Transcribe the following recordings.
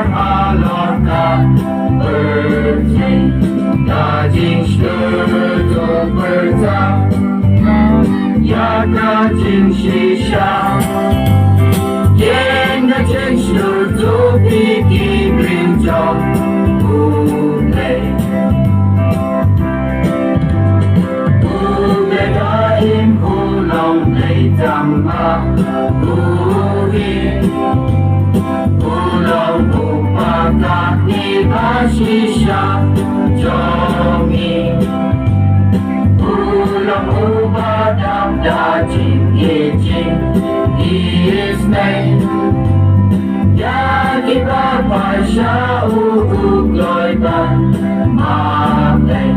berhalakah berjing daging seluruh bertang ya daging sisa yang daging seluruh pikir berinjau mulai daim ulang ditambah ulang upakah ibasisya jomi ulang ubadam dajing ijing ismay yagi papasya uugloy ban mabay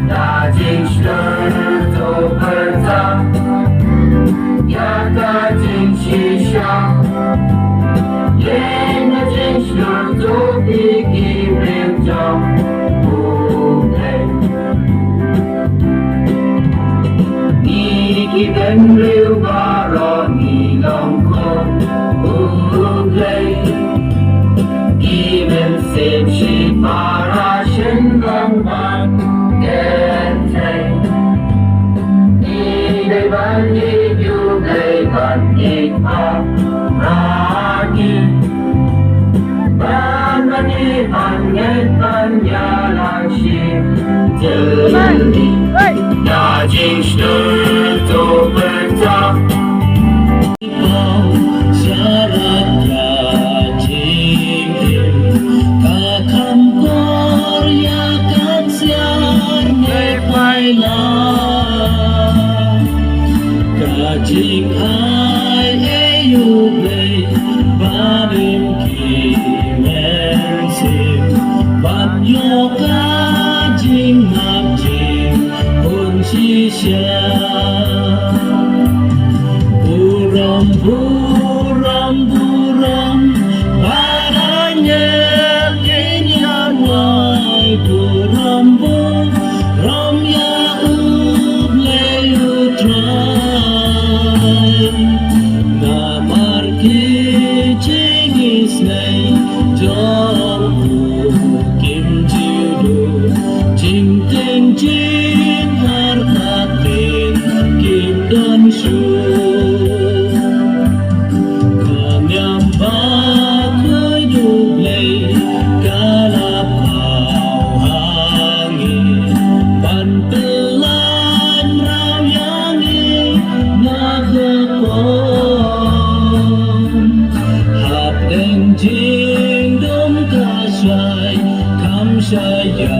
dajing seluruh bertang ya dajing sisa yang dajing seluruh pikir berinjau mulai Niki ben riu baro nilong ko mulai Given sip shi para shin bang bang ban yêu gây ban yêu ma ragi ban nghe ban nhà lang shi chân đi đã chính sự tu bertang Jing ai ayu play banim ki men sim ban yo ka jing ngap jing pun si sha buram baranya kenyan wai buram ya saya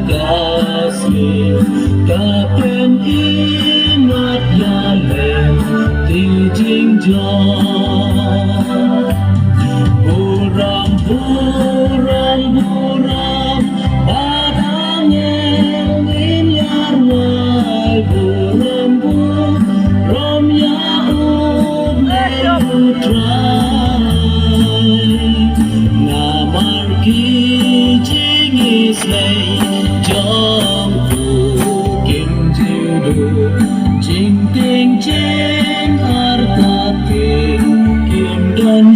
kasih kapan ingat yang di jinjang buram padang yang liar wai buram ya utrai ngamar Slay trong khu kim diêu đồ chính tình trên harta tình kim đơn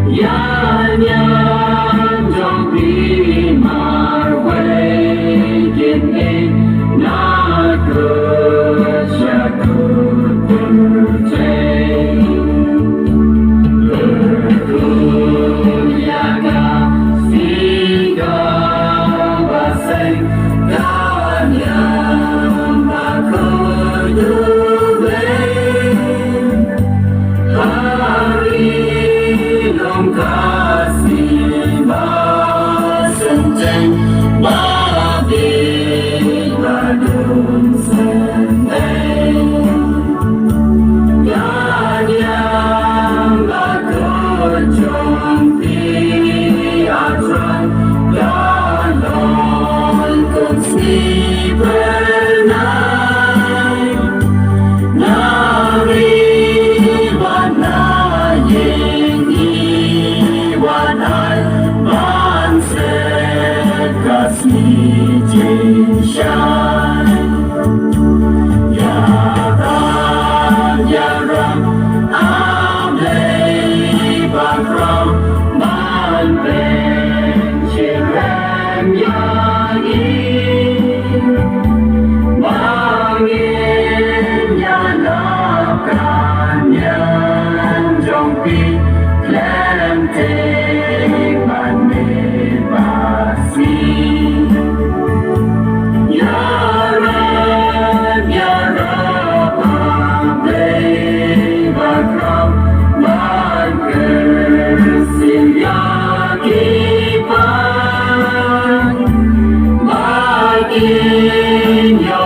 Nhà nhân trong bi mà quay kiên nghị na cơ cha cơ tư chạy ya ga si ga ba say ga nhà mà cơ tư về lòng kasih bersenjang bagi badun seneng dan yang berkejong tiadran dan nonton si bernai nari mana yang iwanai manset kasih jinshan ya ram amlei bakram man ben chirem yangi mangin ya napkan yang jompi lem tek man bebasi ya rab amlei bakram man kersil yakipan Bagin ya